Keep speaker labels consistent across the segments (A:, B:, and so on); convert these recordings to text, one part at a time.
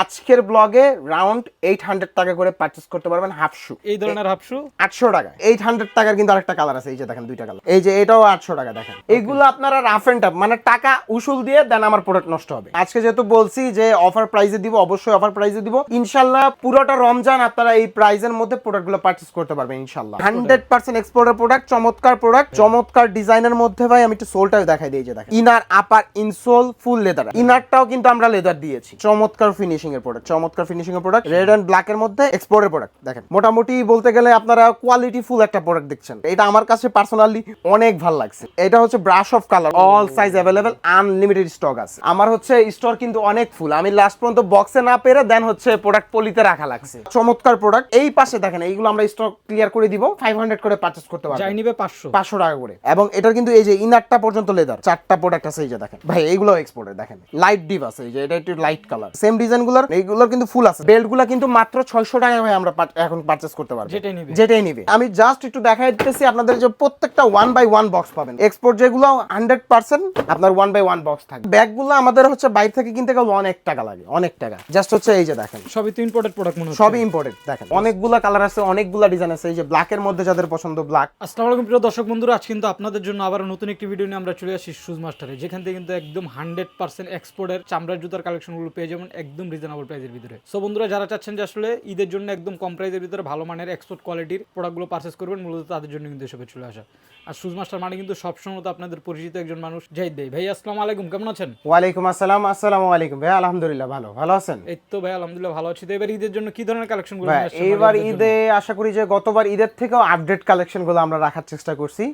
A: আজকের ব্লগে রাউন্ড 800 টাকা করে পারচেজ করতে পারবেন হাফ শু।
B: এই ধরনের হাফ শু
A: 800 টাকা। 800 টাকার কিন্তু আরেকটা কালার আছে, এই যে দেখেন দুইটা কালার, এই যে এটাও 800 টাকা। দেখেন এইগুলো আপনারা রাফ এন্ড টাফ মানে টাকা উসুল দিয়ে দেন, আমার প্রোডাক্ট নষ্ট হবে। আজকে যেহেতু বলছি যে অফার প্রাইসে দিব, অবশ্যই অফার প্রাইসে দিব ইনশাআল্লাহ। পুরোটা রমজান আপনারা এই প্রাইসের মধ্যে প্রোডাক্টগুলো পারচেজ করতে পারবেন ইনশাআল্লাহ। 100% এক্সপোর্টের প্রোডাক্ট, চমৎকার প্রোডাক্ট, চমৎকার ডিজাইনের মধ্যে। ভাই আমি একটু সোলটাও দেখাই দিই, যে দেখেন ইনার আপার ইনসোল ফুল লেদার, ইনারটাও কিন্তু আমরা লেদার দিয়েছি। চমৎকার ফিনিশিং এর প্রোডাক্ট, চমৎকার ফিনিশিং এর প্রোডাক্ট, রেড এন্ড ব্ল্যাক এর মধ্যে এক্সপোর্টের প্রোডাক্ট। দেখেন মোটামুটি বলতে গেলে আপনারা কোয়ালিটি ফুল একটা প্রোডাক্ট দেখছেন। এটা আমার কাছে পার্সোনালি অনেক ভালো লাগছে। এটা হচ্ছে brush of colour, all size available, unlimited stock আছে। আমার হচ্ছে স্টোর কিন্তু অনেক ফুল, আমি লাস্ট পর্যন্ত বক্সে না পেরে দেন হচ্ছে প্রোডাক্ট পলিতে রাখা লাগছে। চমৎকার প্রোডাক্ট। এই পাশে দেখেন এইগুলো আমরা স্টক ক্লিয়ার করে দিব, 500 করে পারচেজ করতে পারবেন,
B: যাই নিবে 500
A: টাকা করে। এবং এটার কিন্তু এই যে ইনারটা পর্যন্ত লেদার, 4টা প্রোডাক্ট আছে। এই যে দেখেন ভাই এইগুলো এক্সপোর্টের। দেখেন লাইট ডিপ আছে, এই যে এটা একটু লাইট কালার, সেম ডিজাইনগুলোর এইগুলোর কিন্তু ফুল আছে। বেল্টগুলো কিন্তু মাত্র 600 টাকায় ভাই আমরা এখন পারচেজ করতে পারবো, যেটাই নিবে। আমি জাস্ট একটু দেখাই দিতেছি আপনাদের, যে প্রত্যেকটা 1 বাই 1 বক্স পাবেন। এক্সপোর্ট যেগুলো 100% আপনার 1 বাই 1 বক্স থাকবে। ব্যাগগুলো আমাদের হচ্ছে বাইরে থেকে কিনতে গেলে অনেক টাকা লাগে, অনেক টাকা। জাস্ট হচ্ছে এই যে দেখেন
B: সবই তো ইম্পোর্টেড প্রোডাক্ট মনে হচ্ছে,
A: সবই ইম্পোর্টেড। দেখেন অনেকগুলা কালার আছে, অনেকগুলা ডিজাইন আছে। এই যে ব্ল্যাকের মধ্যে যাদের পছন্দ ব্ল্যাক।
B: আসসালামু আলাইকুম প্রিয় দর্শক বন্ধুরা, আজ কিন্তু আপনাদের জন্য আবার নতুন একটি ভিডিও নিয়ে আমরা চলে আসি শুজ মাস্টারে, যেখান থেকে কিন্তু একদম 100% এক্সপোর্টের চামড়ার জুতার কালেকশনগুলো পেয়ে যাবেন একদম রিজনেবল প্রাইসের ভিতরে। সো বন্ধুরা যারা চাচ্ছেন যে আসলে ঈদের জন্য একদম কম প্রাইসের ভিতরে ভালো মানের এক্সপোর্ট কোয়ালিটির প্রোডাক্টগুলো পারচেজ করবেন, মূলত তাদের জন্য কিন্তু এসবে চলে আসা। আর শুজ মাস্টার মানে কিন্তু সবসময় তো আপনাদের পরিচিত একজন মানুষ জাহিদ ভাই। ভাই আসসালামু আলাইকুম, কেমন আছেন?
A: ওয়ালাইকুম আসসালাম। আসসালামু আলাইকুম ভাই, আলহামদুলিল্লাহ ভালো। ভালো আছেন?
B: এই তো ভাই আলহামদুলিল্লাহ ভালো আছি। তো এবার ঈদের জন্য কি ধরনের কালেকশনগুলো
A: নিয়ে আসছেন? এইবার ঈদে আশা করি যে গতবার ঈদের থেকেও আপডেট কালেকশনগুলো আমরা রাখার চেষ্টা করছি,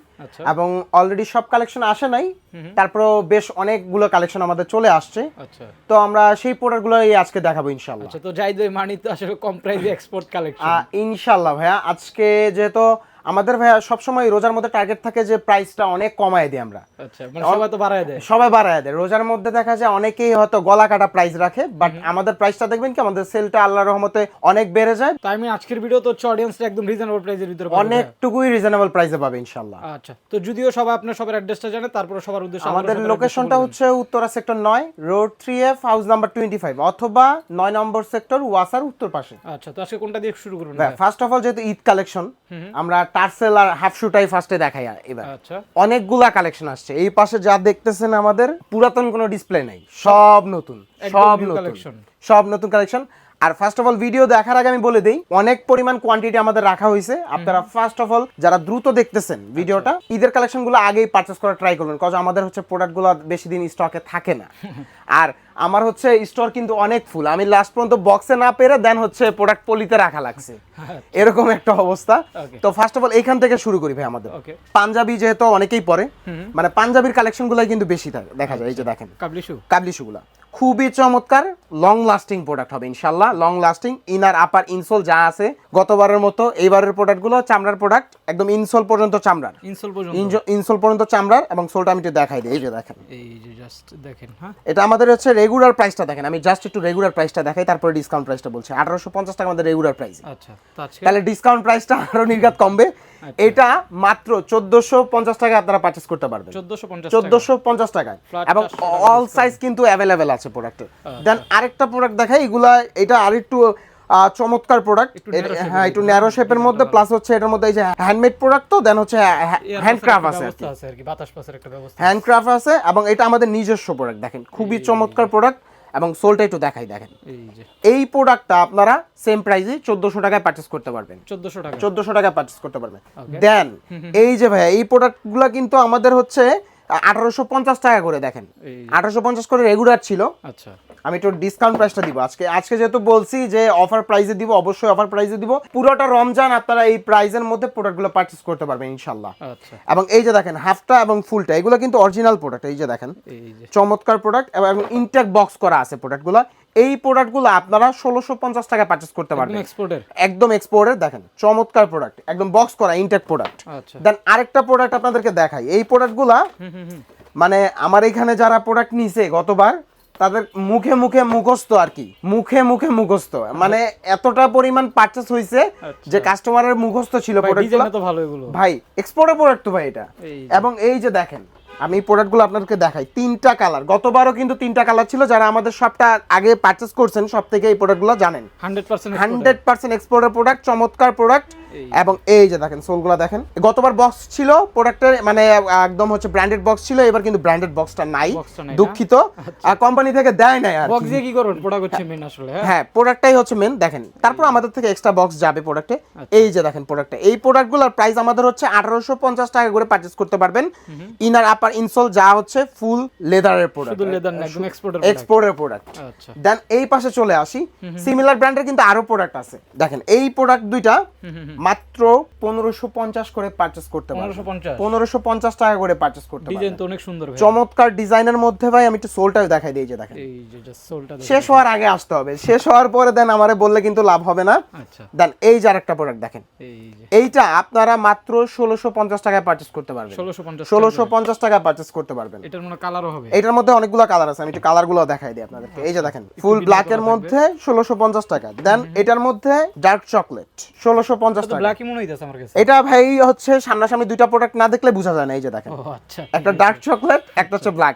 A: এবং অলরেডি সব কালেকশন আসে নাই, তারপরেও বেশ অনেকগুলো কালেকশন আমাদের চলে আসছে।
B: আচ্ছা,
A: তো আমরা সেই প্রোডাক্টগুলোই আজকে দেখাবো ইনশাআল্লাহ।
B: আচ্ছা, তো জাহিদ ভাই মানে তো আসলে কম প্রাইসে এক্সপোর্ট কালেকশন
A: ইনশাআল্লাহ ভাইয়া। আজকে যেহেতু আমাদের ভাইয়া সবসময় রোজার মধ্যে টার্গেট থাকে যে প্রাইসটা অনেক কমায় দিই আমরা।
B: আচ্ছা, মানে সবাই তো বাড়ায় দেয়,
A: সবাই বাড়ায় দেয়। রোজার মধ্যে দেখা যায় অনেকেই হয়তো গলা কাটা প্রাইস রাখে, বাট আমাদের প্রাইসটা দেখবেন কি আমাদের সেলটা আল্লাহর রহমতে অনেক বেড়ে যায়।
B: তাই আমি আজকের ভিডিও তো অডিয়েন্সটা একদম রিজনেবল প্রাইসের ভিতরে পাবে,
A: অনেকটুকুই রিজনেবল প্রাইসে পাবে ইনশাআল্লাহ।
B: আচ্ছা, তো যদিও সবাই আপনার সবার অ্যাড্রেসটা জানে, তারপরে সবার উদ্দেশ্যে
A: আমাদের লোকেশনটা হচ্ছে Uttara sector 9 road 3F house number 25, অথবা 9 নম্বর সেক্টর ওয়াসার উত্তর পাশে।
B: আচ্ছা, তো আজকে কোনটা দিয়ে শুরু করুন?
A: ফার্স্ট অফ অল যেহেতু ঈদ কালেকশন, আমরা টার্সেল আর হাফ শুটাই ফার্স্টে দেখাই। এবার
B: আচ্ছা,
A: অনেকগুলা কালেকশন আসছে। এই পাশে যা দেখতেছেন আমাদের পুরাতন কোনো ডিসপ্লে নাই, সব নতুন, সব নতুন, সব নতুন কালেকশন। আর ফার্স্ট অফ অল ভিডিও দেখার আগে আমি বলে দেই, অনেক পরিমাণ কোয়ান্টিটি আমাদের রাখা হয়েছে। আপনারা ফার্স্ট অফ অল যারা দ্রুত দেখতেছেন ভিডিওটা, ঈদের কালেকশনগুলো আগেই পারচেজ করা ট্রাই করবেন, কারণ আমাদের হচ্ছে প্রোডাক্টগুলো বেশি দিন স্টকে থাকে না। আর আমার হচ্ছে স্টোর কিন্তু অনেক ফুল, আমি লাস্ট পর্যন্ত বক্সে না পেরে দেন হচ্ছে প্রোডাক্ট পলিতে রাখা লাগছে, এরকম একটা অবস্থা। তো ফার্স্ট অফ অল এইখান থেকে শুরু করি ভাই। আমাদের পাঞ্জাবি যেহেতু অনেকেই পরে, মানে পাঞ্জাবির কালেকশনগুলো কিন্তু বেশি দেখা যায়। এই যে দেখেন কাবলি শুগুলা খুবই চমৎকার, লং লাস্টিং প্রোডাক্ট হবে ইনশাআল্লাহ, লং লাস্টিং। ইনার আপার ইনসোল যা আছে গতবারের মতো, এইবারের প্রোডাক্টগুলো চামড়ার প্রোডাক্ট, একদম ইনসোল পর্যন্ত চামড়ার, ইনসোল পর্যন্ত চামড়ার। এবং সোলটা আমি একটু দেখাই দিই, এই যে দেখেন,
B: এই যে জাস্ট দেখেন। হ্যাঁ,
A: এটা আমাদের হচ্ছে রেগুলার প্রাইসটা দেখেন, আমি জাস্ট একটু রেগুলার প্রাইসটা দেখাই, তারপরে ডিসকাউন্ট প্রাইসটা বলছি। 1850 টাকা আমাদের রেগুলার প্রাইস।
B: আচ্ছা,
A: তাহলে ডিসকাউন্ট প্রাইসটা আরো নির্ঘাত কমবে। এটা মাত্র 1450 টাকা আপনারা পারচেজ করতে পারবেন, 1450 টাকায়, এবং অল সাইজ কিন্তু অ্যাভেলেবেল আছে প্রোডাক্টের। দেন আরেকটা প্রোডাক্ট দেখাই, এগুলা এটা আরেকটু চমৎকার প্রোডাক্ট। হ্যাঁ, একটু ন্যারো শেপের মধ্যে, প্লাস হচ্ছে এটার মধ্যে এই যে হ্যান্ডমেড প্রোডাক্ট, তো দেন হচ্ছে হ্যান্ডক্রাফট আছে আর কি, বাতাস পাসের একটা ব্যবস্থা, হ্যান্ডক্রাফট আছে। এবং এটা আমাদের নিজস্ব প্রোডাক্ট। দেখেন খুবই চমৎকার প্রোডাক্ট, এবং সোলটা একটু দেখাই। দেখেন এই প্রোডাক্টটা আপনারা সেম প্রাইসে 1400 টাকায় পারচেজ করতে পারবেন, 1400 টাকায় পারচেজ করতে পারবেন। দেন এই যে ভাই এই প্রোডাক্টগুলো কিন্তু আমাদের হচ্ছে 1850 টাকা করে। দেখেন 1850 করে রেগুলার ছিল। আচ্ছা, আমি একটু ডিসকাউন্ট প্রাইসটা দিব আজকে যেহেতু বলছি যে অফার প্রাইসে দিব, অবশ্যই অফার প্রাইসে দিব। পুরোটা রমজান আপনারা এই প্রাইসের মধ্যে প্রোডাক্টগুলো পারচেজ করতে পারবেন ইনশাআল্লাহ। আচ্ছা, এবং এই যে দেখেন হাফটা এবং ফুলটা, এগুলো কিন্তু অরিজিনাল প্রোডাক্ট। এই যে দেখেন চমৎকার প্রোডাক্ট, এবং ইনটেক বক্স করা আছে প্রোডাক্টগুলো। এই প্রোডাক্টগুলো আপনারা 1650 টাকা পারচেজ করতে পারবেন, একদম এক্সপোর্টের। দেখেন চমৎকার প্রোডাক্ট, একদম বক্স করা ইনটেক প্রোডাক্ট। দেন আরেকটা প্রোডাক্ট আপনাদেরকে দেখাই। এই প্রোডাক্টগুলা মানে আমার এখানে যারা প্রোডাক্ট নিছে গতবার, তাদের মুখে মুখে মুখস্থ আর কি, মুখে মুখে মুখস্থ, মানে এতটা পরিমাণ পারচেজ হয়েছে যে কাস্টমারের মুখস্থ ছিল প্রোডাক্টগুলো। ভাই এক্সপোর্টের প্রোডাক্ট তো ভাই এটা। এবং এই যে দেখেন আমি প্রোডাক্টগুলো আপনাদেরকে দেখাই, 3টা কালার, গতবারও কিন্তু 3টা কালার ছিল, যারা আমাদের শপটা আগে পারচেজ করছেন সব থেকে এই প্রোডাক্টগুলো জানেন। 100% এক্সপোর্টের প্রোডাক্ট, চমৎকার প্রোডাক্ট। এবং এই যে দেখেন সোলগুলো দেখেন, গতবার বক্স ছিল প্রোডাক্টের, মানে একদম হচ্ছে ব্র্যান্ডেড বক্স ছিল, এবার কিন্তু ব্র্যান্ডেড বক্সটা নাই, দুঃখিত, কোম্পানি থেকে দেয় নাই আর
B: বক্স দিয়ে কি করবেন, প্রোডাক্ট হচ্ছে মেন আসলে।
A: হ্যাঁ প্রোডাক্টটাই হচ্ছে মেন। দেখেন তারপর আমাদের থেকে এক্সট্রা বক্স যাবে প্রোডাক্টে। এই যে দেখেন প্রোডাক্টটা, এই প্রোডাক্টগুলোর প্রাইস আমাদের হচ্ছে 1850 টাকা করে পারচেজ করতে পারবেন। ইনার আপার ইনসোল যা হচ্ছে ফুল লেদারের প্রোডাক্ট,
B: শুধু লেদার না, একদম
A: এক্সপোর্টের প্রোডাক্ট।
B: আচ্ছা
A: দেন এই পাশে চলে আসি, সিমিলার ব্র্যান্ডের কিন্তু আরো প্রোডাক্ট আছে। দেখেন এই প্রোডাক্ট দুইটা মাত্র 1550 করে পারচেজ করতে পারবেন, 1550 টাকা করে পারচেজ করতে পারবেন।
B: ডিজাইন তো অনেক সুন্দর ভাই,
A: চমৎকার ডিজাইনের মধ্যে ভাই আমি একটু সোলটাও দেখাই দিই, যে দেখেন
B: এই যে জাস্ট সোলটা
A: শেষ হওয়ার আগে আসতে হবে, শেষ হওয়ার পরে দেন আমারে বললে কিন্তু লাভ হবে না।
B: আচ্ছা
A: দেন এই যে আরেকটা প্রোডাক্ট দেখেন,
B: এই যে
A: এইটা আপনারা মাত্র 1650 টাকায় পারচেজ করতে পারবেন, 1650 টাকায় পারচেজ করতে পারবেন।
B: এটার মনে কালারও হবে,
A: এটার মধ্যে অনেকগুলো কালার আছে, আমি একটু কালারগুলো দেখাই দিই আপনাদেরকে। এই যে দেখেন ফুল ব্ল্যাকের মধ্যে 1650 টাকা। দেন এটার মধ্যে ডার্ক চকলেট 1650 টাকা।
B: ব্ল্যাকই মনে হইতাছে আমার কাছে।
A: এটা ভাই হচ্ছে সামনাসামনি দুইটা প্রোডাক্ট না দেখলে বোঝা যায় না। এই যে দেখেন
B: ও আচ্ছা,
A: একটা ডার্ক চকলেট, একটা হচ্ছে ব্ল্যাক।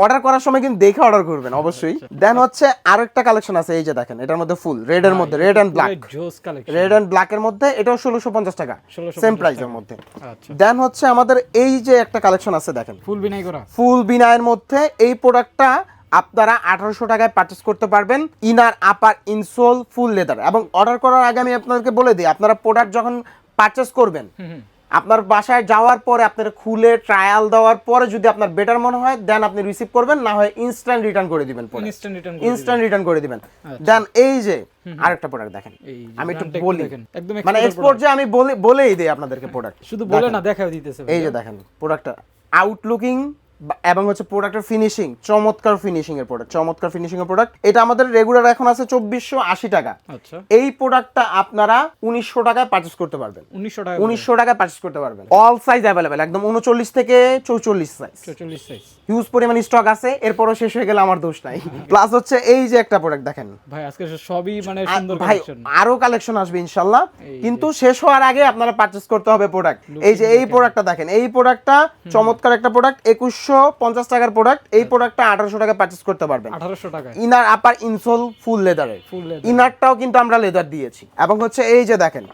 A: অর্ডার করার সময় কিন্তু দেখে অর্ডার করবেন অবশ্যই। দেন হচ্ছে আরেকটা কালেকশন আছে, এই যে দেখেন এটার মধ্যে ফুল রেড এর মধ্যে, রেড এন্ড ব্ল্যাক,
B: জোস কালেকশন,
A: রেড এন্ড ব্ল্যাক এর মধ্যে, এটাও 1650 টাকা, সেম প্রাইসের মধ্যে।
B: আচ্ছা
A: দেন হচ্ছে আমাদের এই যে একটা কালেকশন আছে দেখেন,
B: ফুল বিনাই করা,
A: ফুল বিনায়ের মধ্যে এই প্রোডাক্টটা আপনারা 1800 টাকায় পারচেজ করতে পারবেন। ইনার আপার ইনসোল ফুল লেদার। এবং অর্ডার করার আগে আমি আপনাদেরকে বলে দিই, আপনারা প্রোডাক্ট যখন পারচেজ করবেন, আপনার বাসায় যাওয়ার পরে আপনারা খুলে ট্রায়াল দেওয়ার পরে যদি আপনার বেটার মনে হয় দেন আপনি রিসিভ করবেন, না হয় ইনস্ট্যান্ট রিটার্ন করে দিবেন, ইনস্ট্যান্ট রিটার্ন করে দিবেন। দেন এই যে আরেকটা প্রোডাক্ট দেখেন, আমি একটু বলি, মানে এক্সপোর্ট যে আমি বলেই দেই আপনাদেরকে প্রোডাক্ট,
B: শুধু বলে না দেখাও দিতেছে।
A: এই যে দেখেন প্রোডাক্টটা আউটলুকিং এবং হচ্ছে প্রোডাক্টের ফিনিশিং, চমৎকার ফিনিশিং এর প্রোডাক্ট, চমৎকার ফিনিশিং এর প্রোডাক্ট। এটা আমাদের রেগুলার এখন আছে 2480 টাকা।
B: আচ্ছা
A: এই প্রোডাক্টটা আপনারা 1900 টাকায় পারচেজ করতে পারবেন, 1900 টাকায় পারচেজ করতে পারবেন। অল সাইজ अवेलेबल, একদম 39 থেকে 44 সাইজ,
B: 44 সাইজ,
A: হিউজ পরিমাণ স্টক আছে, এরপরও শেষ হয়ে গেলে আমার দোষ নাই। প্লাস হচ্ছে এই যে একটা প্রোডাক্ট দেখেন
B: ভাই, আজকে সবই মানে সুন্দর
A: ভাই,
B: কালেকশন,
A: আরো কালেকশন আসবে ইনশাআল্লাহ, কিন্তু শেষ হওয়ার আগে আপনারা পারচেজ করতে হবে প্রোডাক্ট। এই যে এই প্রোডাক্টটা দেখেন, এই প্রোডাক্টটা চমৎকার একটা প্রোডাক্ট, 2150 টাকার প্রোডাক্ট। এই প্রোডাক্টটা 1800 টাকা পারচেজ করতে পারবেন,
B: 1800 টাকা।
A: ইনার আপার ইনসোল ফুল লেদারের, ইনারটাও কিন্তু আমরা লেদার দিয়েছি। এবং হচ্ছে এই যে দেখেন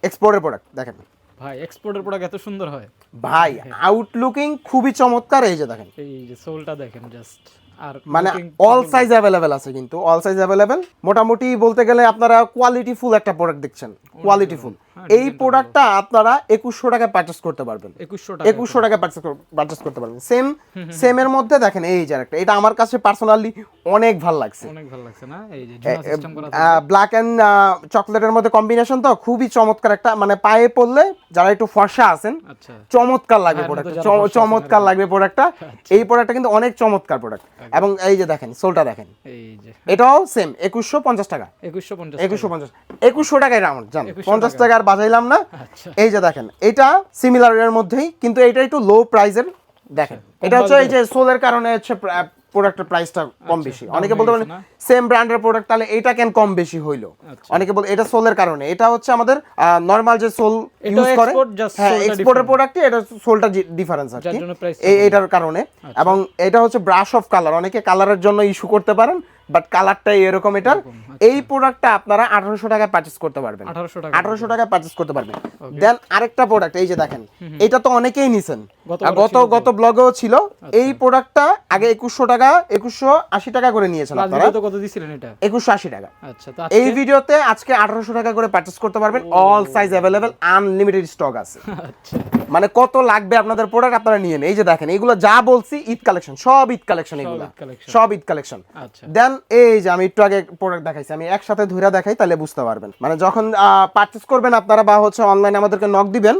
A: এক্সপোর্টের প্রোডাক্ট দেখেন
B: ভাই, এক্সপোর্টের প্রোডাক্ট এত সুন্দর হয়
A: ভাই, আউটলুকিং খুবই চমৎকার। এই যে দেখেন,
B: এই যে সোলটা দেখেন জাস্ট, আর
A: মানে অল সাইজ अवेलेबल আছে, কিন্তু অল সাইজ अवेलेबल। মোটামুটি বলতে গেলে আপনারা কোয়ালিটি ফুল একটা প্রোডাক্ট দেখছেন, কোয়ালিটি ফুল। এই প্রোডাক্টটা আপনারা 2100 টাকায় পারচেজ করতে পারবেন, 2100 টাকায় পারচেজ করতে পারবেন। সেম এর মধ্যে দেখেন এই যে একটা, এটা আমার কাছে পার্সোনালি অনেক ভালো লাগছে,
B: অনেক ভালো লাগছে না? এই যে জোড়া সিস্টেম করা,
A: ব্ল্যাক এন্ড চকলেটের মধ্যে কম্বিনেশন, তো খুবই চমৎকার একটা, মানে পায়ে পড়লে যারা একটু ফর্সা আছেন
B: আচ্ছা
A: চমৎকার লাগবে প্রোডাক্টটা, চমৎকার লাগবে প্রোডাক্টটা। এই প্রোডাক্টটা কিন্তু অনেক চমৎকার প্রোডাক্ট। এবং এই যে দেখেন সোলটা দেখেন,
B: এই যে
A: এটাও সেম 2150 টাকা, 2100 টাকায় রাউন্ড জান, 50 টাকা আর বাজাইলাম না। এই যে দেখেন এটা সিমিলার এর মধ্যেই, কিন্তু এটা একটু লো প্রাইসের। দেখেন এটা হচ্ছে এই যে সোলের কারণে হচ্ছে প্রোডাক্টের প্রাইসটা কম বেশি। অনেকে বলতে পারেন সেম ব্র্যান্ডের প্রোডাক্ট তাহলে এটা কেন কম বেশি হইলো, অনেকে বলে এটা সোলের কারণে। এটা হচ্ছে আমাদের নরমাল যে সোল ইউজ করে, হ্যাঁ এক্সপোর্টের প্রোডাক্টে এটা সোলটা ডিফারেন্স আর কি, এইটার কারণে। এবং এটা হচ্ছে ব্রাশ অফ কালার, অনেকে কালারের জন্য ইস্যু করতে পারেন, বাট কালারটাই এরকম এটার। এই প্রোডাক্টটা আপনারা 1800 টাকায় পারচেজ করতে পারবেন, 1800 টাকায় পারচেজ করতে পারবেন। দেন আরেকটা প্রোডাক্ট এই যে দেখেন, এটা তো অনেকেই নিছেন, গত ব্লগেও ছিল। এই প্রোডাক্টটা আগে 2100 টাকা, 2180 টাকা করে নিয়েছেন আপনারা,
B: কত দিছিলেন এটা?
A: 2180 টাকা।
B: আচ্ছা,
A: এই ভিডিওতে আজকে 1800 টাকা করে পারচেজ করতে পারবেন। All size available, unlimited stock আছে।
B: আচ্ছা,
A: মানে কত লাগবে আপনাদের প্রোডাক্ট আপনারা নিয়ে নেন। এই যে দেখেন এগুলো যা বলছি ঈদ কালেকশন, সব ঈদ কালেকশন, এগুলো সব ঈদ কালেকশন। দেন এই যে আমি একটু আগে প্রোডাক্ট দেখাইছি, আমি একসাথে ধইরা দেখাই তাহলে বুঝতে পারবেন। মানে যখন পারচেজ করবেন আপনারা বা হচ্ছে অনলাইনে আমাদেরকে নক দিবেন,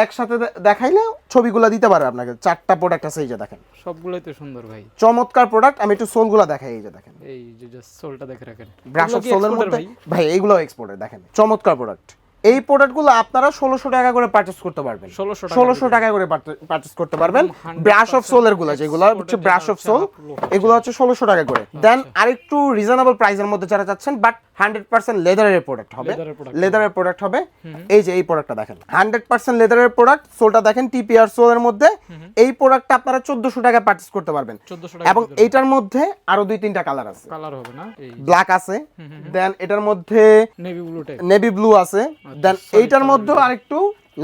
A: একসাথে দেখাইলে ছবিগুলো দিতে পারবে আপনাকে। 4টা প্রোডাক্ট আছে, এই যে দেখেন
B: সবগুলাই তো সুন্দর ভাই,
A: চমৎকার প্রোডাক্ট। আমি একটু সোলগুলো দেখাই, এই যে দেখেন,
B: এই যে জাস্ট সোলটা দেখে রাখেন,
A: ব্রাশ অফ সোলের মধ্যে ভাই, এইগুলো এক্সপোর্টের। দেখেন চমৎকার প্রোডাক্ট। এই প্রোডাক্টগুলো আপনারা 1600 টাকা করে পারচেজ করতে পারবেন, 1600 টাকা করে পারচেজ করতে পারবেন। ব্রাশ অফ সোলের গুলো, যেগুলো হচ্ছে ব্রাশ অফ সোল, এগুলো হচ্ছে 1600 টাকা করে। দেন আরেকটু রিজনেবল প্রাইসের মধ্যে যারা চাচ্ছেন বাট 100% লেদারের প্রোডাক্ট হবে,
B: Leather এর product
A: লেদারের প্রোডাক্ট হবে। এই যে এই প্রোডাক্টটা দেখেন 100% লেদারের প্রোডাক্ট, সোলটা দেখেন টিপিআর সোলের মধ্যে। এই প্রোডাক্টটা আপনারা 1400 টাকায় পারচেজ করতে পারবেন
B: 1400
A: এবং এইটার মধ্যে আরো 2-3টা কালার আছে,
B: কালার হবে না এই
A: ব্ল্যাক আছে, দেন এটার মধ্যে
B: navy blue type,
A: navy blue আছে, দেন এইটার মধ্যে আরেকটু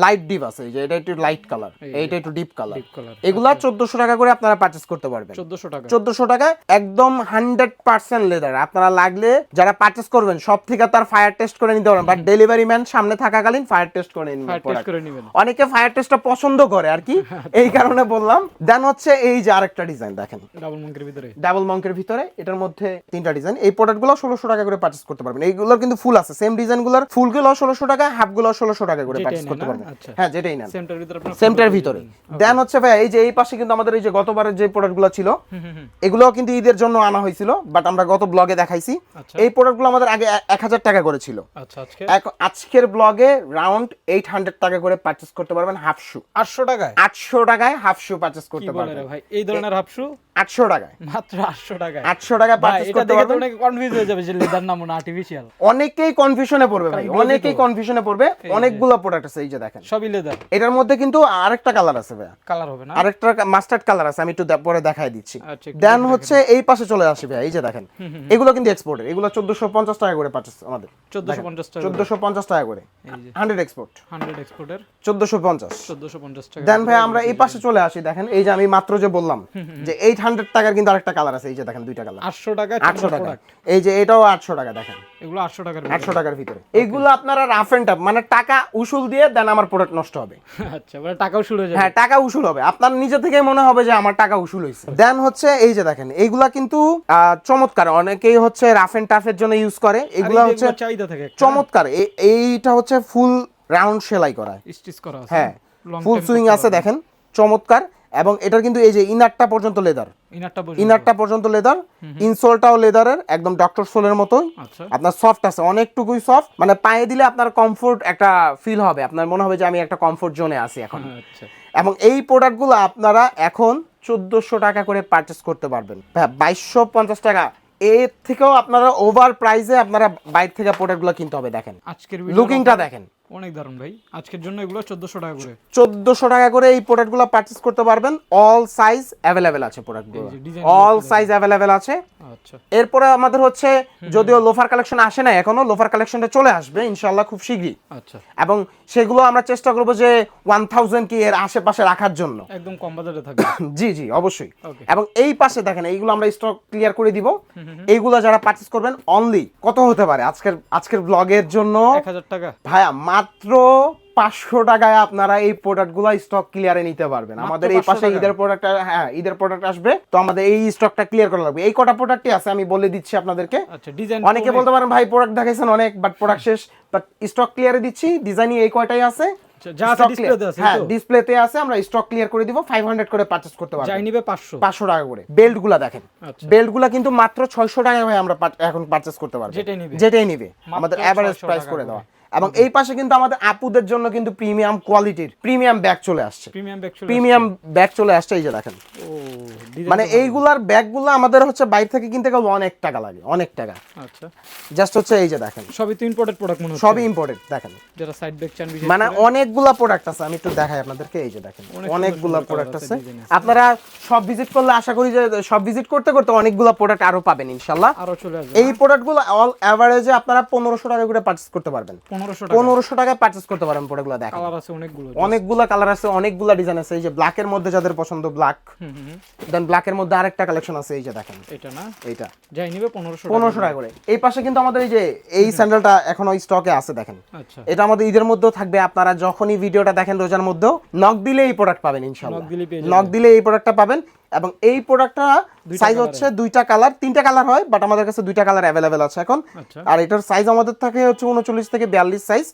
A: লাইট ডিপ আছে, এই যে এটা একটু লাইট কালার, এইটা একটু ডিপ কালার।
B: কালার
A: এগুলা 1400 টাকা করে আপনারা পারচেজ করতে পারবেন।
B: 1400 টাকা
A: 1400 টাকা একদম 100% লেদার। আপনারা লাগলে যারা পারচেজ করবেন সব থেকে তার ফায়ার টেস্ট করে নিতে পারবেন, বাট ডেলিভারি ম্যান সামনে থাকাকালীন ফায়ার টেস্ট করে নিবেন।
B: ফায়ার টেস্ট করে নেবেন।
A: অনেকে ফায়ার টেস্টটা পছন্দ করে আর কি, এই কারণে বললাম। দেন হচ্ছে এই যে আরেকটা ডিজাইন দেখেন
B: ডাবল মঙ্কের ভিতরে,
A: ডাবল মঙ্কের ভিতরে, এটার মধ্যে 3টা ডিজাইন। এই প্রোডাক্টগুলো 1600 টাকা করে পারচেজ করতে পারবেন। এইগুলোর কিন্তু ফুল আছে, সেম ডিজাইনগুলোর ফুলগুলো 1600 টাকা, হাফগুলো 1600 টাকা করে পারচেজ করতে পারবেন। হ্যাঁ যেটাই না
B: সেমটার ভিতরে আপনারা
A: সেমটার ভিতরে। দেন হচ্ছে ভাই এই যে এই পাশে কিন্তু আমাদের এই যে গতবারের যে প্রোডাক্টগুলো ছিল এগুলো কিন্তু ঈদের জন্য আনা হয়েছিল, বাট আমরা গত ব্লগে দেখাইছি। এই প্রোডাক্টগুলো আমাদের আগে 1000 টাকা করে ছিল।
B: আচ্ছা
A: আজকের ব্লগে রাউন্ড 800 টাকা করে পারচেজ করতে পারবেন হাফ শু।
B: 800 টাকায়
A: 800 টাকায় হাফ শু পারচেজ করতে
B: কি বলে
A: পারবেন
B: রে ভাই, এই ধরনের হাফ শু
A: 800 টাকায়,
B: মাত্র 800 টাকায়।
A: 800 টাকা
B: ভাই
A: পারচেজ
B: এটা
A: করতে
B: দেখে তো
A: পারবেন।
B: অনেকে কনফিউজ হয়ে যাবে যে লেদার না মনে আর্টিফিশিয়াল।
A: অনেকেই কনফিউশনে পড়বে ভাই, অনেকেই কনফিউশনে পড়বে। অনেকগুলো প্রোডাক্ট আছে, এই যে দেখেন
B: সবই লেদার।
A: এটার মধ্যে কিন্তু আরেকটা কালার আছে ভাই,
B: কালার হবে না,
A: আরেকটা মাস্টার্ড কালার আছে, আমি একটু পরে দেখাই দিচ্ছি।
B: আচ্ছা
A: দেন হচ্ছে এই পাশে চলে আসি ভাই, এই যে দেখেন এগুলো কিন্তু এক্সপোর্টের, এগুলো 1450 টাকা করে পারচেজ আমাদের,
B: 1450 টাকা
A: 1450 টাকা করে,
B: এই যে
A: 100 এক্সপোর্ট
B: 100 এক্সপোর্টের
A: 1450।
B: 1450 টাকা।
A: দেন ভাই আমরা এই পাশে চলে আসি, দেখেন এই যে আমি মাত্র যে বললাম যে 800 টাকার কিন্তু আরেকটা কালার আছে, এই যে দেখেন দুইটা কালার
B: 800 টাকা
A: 800 টাকা, এই যে এটাও 800 টাকা দেখেন,
B: এগুলো 800 টাকার
A: 800 টাকার ভিতরে। এগুলো আপনারা রাফ এন্ড টাফ মানে টাকা উসুল দিয়ে দেন আমার প্রোডাক্ট নষ্ট হবে।
B: আচ্ছা মানে টাকাও শুরু হয়ে যাবে।
A: হ্যাঁ টাকা উসুল হবে, আপনার নিজে থেকে মনে হবে যে আমার টাকা উসুল হয়েছে। দেন হচ্ছে এই যে দেখেন এইগুলা কিন্তু চমৎকার, অনেকেই হচ্ছে রাফ এন্ড টাফের জন্য ইউজ করে। এগুলা হচ্ছে
B: চাহিদা থাকে
A: চমৎকার, এইটা হচ্ছে ফুল রাউন্ড সেলাই করা,
B: স্টিচ করা আছে,
A: হ্যাঁ ফুল সুইং আছে দেখেন চমৎকার। এবং এটার কিন্তু এই যে ইনারটা পর্যন্ত লেদার, ইনারটা পর্যন্ত লেদার, ইনসোলটাও লেদারের একদম ডক্টর সোলের মতোই।
B: আচ্ছা
A: আপনার সফট আছে, অনেকটুকুই সফট, মানে পায়ে দিলে আপনার কমফোর্ট একটা ফিল হবে, আপনার মনে হবে যে আমি একটা কমফোর্ট জোনে আছি এখন।
B: আচ্ছা
A: এবং এই প্রোডাক্টগুলো আপনারা এখন 1400 টাকা করে পারচেজ করতে পারবেন, 2250 টাকা। এর থেকেও আপনারা ওভার প্রাইসে আপনারা বাইরে থেকে প্রোডাক্টগুলো কিনতে হবে। দেখেন
B: আজকের
A: লুকিংটা দেখেন
B: অনেক দারুণ ভাই। আজকের জন্য এগুলো 1400 টাকা করে,
A: 1400 টাকা করে এই প্রোডাক্টগুলো পারচেজ করতে পারবেন। অল সাইজ অ্যাভেলেবেল আছে প্রোডাক্টগুলো, অল সাইজ অ্যাভেলেবেল আছে।
B: আচ্ছা
A: এরপরে আমাদের হচ্ছে যদিও লোফার কালেকশন আসে না এখনো, লোফার কালেকশনটা চলে আসবে ইনশাআল্লাহ খুব শীঘ্রই।
B: আচ্ছা
A: এবং সেগুলো আমরা চেষ্টা করব যে 1000 কি এর আশেপাশে রাখার জন্য,
B: একদম কম বাজেটে থাকবে।
A: জি জি অবশ্যই। এবং এই পাশে দেখেন এইগুলো আমরা স্টক ক্লিয়ার করে দিব। এইগুলো যারা পারচেজ করবেন অনলি কত হতে পারে আজকের ব্লগের জন্য
B: 1000 টাকা
A: ভাইয়া, মাত্র 500 টাকায় আপনারা এই প্রোডাক্টগুলো স্টক ক্লিয়ারে নিতে পারবেন। আমাদের এই পাশে ঈদের প্রোডাক্ট, হ্যাঁ ঈদের প্রোডাক্ট আসবে, তো আমাদের এই স্টকটা ক্লিয়ার করা লাগবে। এই কটা প্রোডাক্টই আছে আমি বলে দিচ্ছি আপনাদেরকে।
B: আচ্ছা ডিজাইন
A: অনেকে বলতে পারেন ভাই প্রোডাক্ট দেখাইছেন অনেক, বাট প্রোডাক্ট শেষ, বাট স্টক ক্লিয়ারে দিচ্ছি। ডিজাইনই এই কয়টাই আছে,
B: যা আছে ডিসপ্লেতে আছে,
A: হ্যাঁ ডিসপ্লেতে আছে, আমরা স্টক ক্লিয়ার করে দিব। 500 করে পারচেজ করতে পারবেন,
B: যাই নিবে 500
A: টাকা করে। বেল্টগুলা দেখেন, বেল্টগুলা কিন্তু মাত্র 600 টাকায় ভাই আমরা এখন পারচেজ করতে পারবো, যেটাই নিবে আমাদের এভারেজ প্রাইস করে দেওয়া। এবং এই পাশে কিন্তু আমাদের আপুদের জন্য কিন্তু প্রিমিয়াম কোয়ালিটির প্রিমিয়াম ব্যাগ চলে আসছে, প্রিমিয়াম ব্যাগ চলে আসছে। এই যে দেখেন, মানে এইগুলার ব্যাগগুলো আমাদের হচ্ছে বাইরে থেকে কিনতে গেলে অনেক টাকা লাগে, অনেক টাকা।
B: আচ্ছা
A: জাস্ট হচ্ছে এই যে দেখেন
B: সবই তো ইম্পোর্টেড প্রোডাক্ট মনে হচ্ছে,
A: সবই ইম্পোর্টেড। দেখেন
B: যারা সাইড ব্যাগ চান বিশেষ
A: মানে অনেকগুলা প্রোডাক্ট আছে, আমি একটু দেখাই আপনাদেরকে। এই যে দেখেন অনেকগুলা প্রোডাক্ট আছে, আপনারা সব ভিজিট করলে আশা করি যে সব ভিজিট করতে করতে অনেকগুলা প্রোডাক্ট আরো পাবেন ইনশাআল্লাহ,
B: আরো চলে আসবে।
A: এই প্রোডাক্টগুলো অল এভারেজে আপনারা 1500 টাকা করে পারচেজ করতে পারবেন, 1500 টাকায় পারচেজ করতে পারবেন প্রোডাক্টগুলো। দেখেন
B: কালার আছে অনেকগুলো,
A: অনেকগুলা কালার আছে, অনেকগুলা ডিজাইন আছে। এই যে ব্ল্যাকের মধ্যে যাদের পছন্দ ব্ল্যাক, দেন ব্ল্যাকের মধ্যে আরেকটা কালেকশন আছে, এই যে দেখেন এটা না, এইটা যাই নিবে 1500 টাকা করে। এই পাশে কিন্তু আমাদের এই যে এই স্যান্ডেলটা এখনো স্টকে আছে দেখেন। আচ্ছা এটা আমাদের ঈদের মধ্যেও থাকবে, আপনারা যখনই ভিডিওটা দেখেন রোজার মধ্যেও নক দিলে এই প্রোডাক্ট পাবেন ইনশাআল্লাহ, নক দিলে এই প্রোডাক্টটা পাবেন। এবং এই প্রোডাক্টটা সাইজ হচ্ছে দুইটা কালার, তিনটা কালার হয়, বাট আমাদের কাছে দুইটা কালার অ্যাভেলেবেল আছে এখন। আর এটার সাইজ আমাদের থাকে হচ্ছে 39 থেকে 42 সাইজ।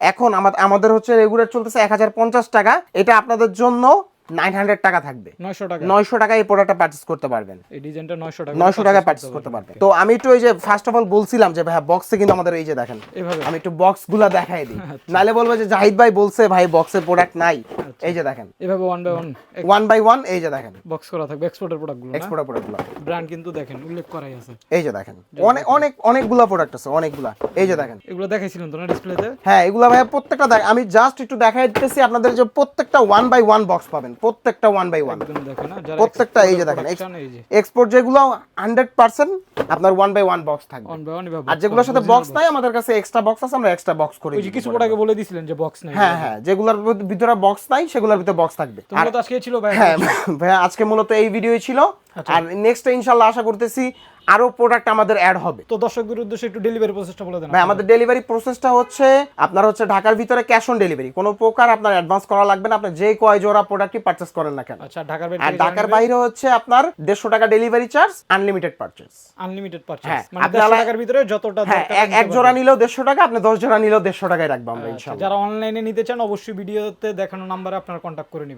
A: এখন আমাদের হচ্ছে রেগুলার চলতেছে 1050 টাকা, এটা আপনাদের জন্য 900 টাকা থাকবে,
B: 900 টাকা
A: 900 টাকায় এই প্রোডাক্টটা পারচেজ করতে পারবেন।
B: এই ডিজাইনটা 900 টাকা
A: 900 টাকায় পারচেজ করতে পারবেন। তো আমি একটু ওই যে ফার্স্ট অফ অল বলছিলাম যে ভাই বক্সে কিন্তু আমাদের এই যে দেখেন,
B: এভাবে
A: আমি একটু বক্সগুলো দেখাই দিই, নাইলে বলবে যে জাহিদ ভাই বলছে ভাই বক্সে প্রোডাক্ট নাই। এই যে দেখেন
B: এভাবে 1 বাই
A: 1 বাই 1, এই যে দেখেন
B: বক্স করা থাকবে এক্সপোর্টের প্রোডাক্টগুলো না,
A: এক্সপোর্টের প্রোডাক্টগুলো,
B: ব্র্যান্ড কিন্তু দেখেন উল্লেখ করাই আছে।
A: এই যে দেখেন অনেকগুলা প্রোডাক্ট আছে, অনেকগুলা। এই যে দেখেন
B: এগুলো দেখাইছিলেন তো না ডিসপ্লেতে?
A: হ্যাঁ, এগুলা ভাই প্রত্যেকটা আমি জাস্ট একটু দেখাই দিতেছি আপনাদের যে প্রত্যেকটা 1 বাই 1 বক্স পাবেন, প্রত্যেকটা 1 বাই 1
B: একদম দেখেন না, যারা
A: প্রত্যেকটা। এই যে দেখেন
B: এই যে
A: এক্সপোর্ট যেগুলো 100% আপনার 1 বাই 1 বক্স থাকবে।
B: 1 বাই 1 এভাবে
A: আর যেগুলোর সাথে বক্স নাই আমাদের কাছে এক্সট্রা বক্স আছে, আমরা এক্সট্রা বক্স করে
B: ওই যে
A: দিই।
B: কিছু প্রোডাক্টে বলে দিছিলেন যে বক্স নাই।
A: হ্যাঁ হ্যাঁ, যেগুলোর ভিতরে বক্স নাই সেগুলোর ভিতরে বক্স থাকবে।
B: তো মূলত আজকে ছিল ভাই।
A: হ্যাঁ ভাই, আজকে মূলত এই ভিডিওই ছিল। আর নেক্সট ইনশাআল্লাহ আশা করতেছি আরো প্রোডাক্ট আমাদের অ্যাড হবে।
B: তো দর্শকদের উদ্দেশ্যে একটু ডেলিভারি প্রসেসটা বলে দেন।
A: ভাই আমাদের ডেলিভারি প্রসেসটা হচ্ছে আপনার হচ্ছে ঢাকার ভিতরে ক্যাশ অন ডেলিভারি, কোনো প্রকার আপনার অ্যাডভান্স করা লাগবে না, আপনি যে কয় জোড়া প্রোডাক্টই পারচেজ করেন না কেন।
B: আচ্ছা, ঢাকার বাইরে
A: আর ঢাকার বাইরে হচ্ছে আপনার 150 টাকা delivery charge, unlimited purchase.
B: Unlimited purchase
A: হ্যাঁ,
B: মানে
A: আপনারা
B: 150 টাকার ভিতরে যতটা
A: হ্যাঁ,
B: দরকার
A: এক জোড়া নিলেও 150 টাকা, আপনি 10 জোড়া নিলেও 150 টাকায় রাখবো আমরা ইনশাআল্লাহ।
B: যারা অনলাইনে নিতে চান অবশ্যই ভিডিওতে দেখানো নম্বরে আপনারা কন্টাক্ট করে নিন।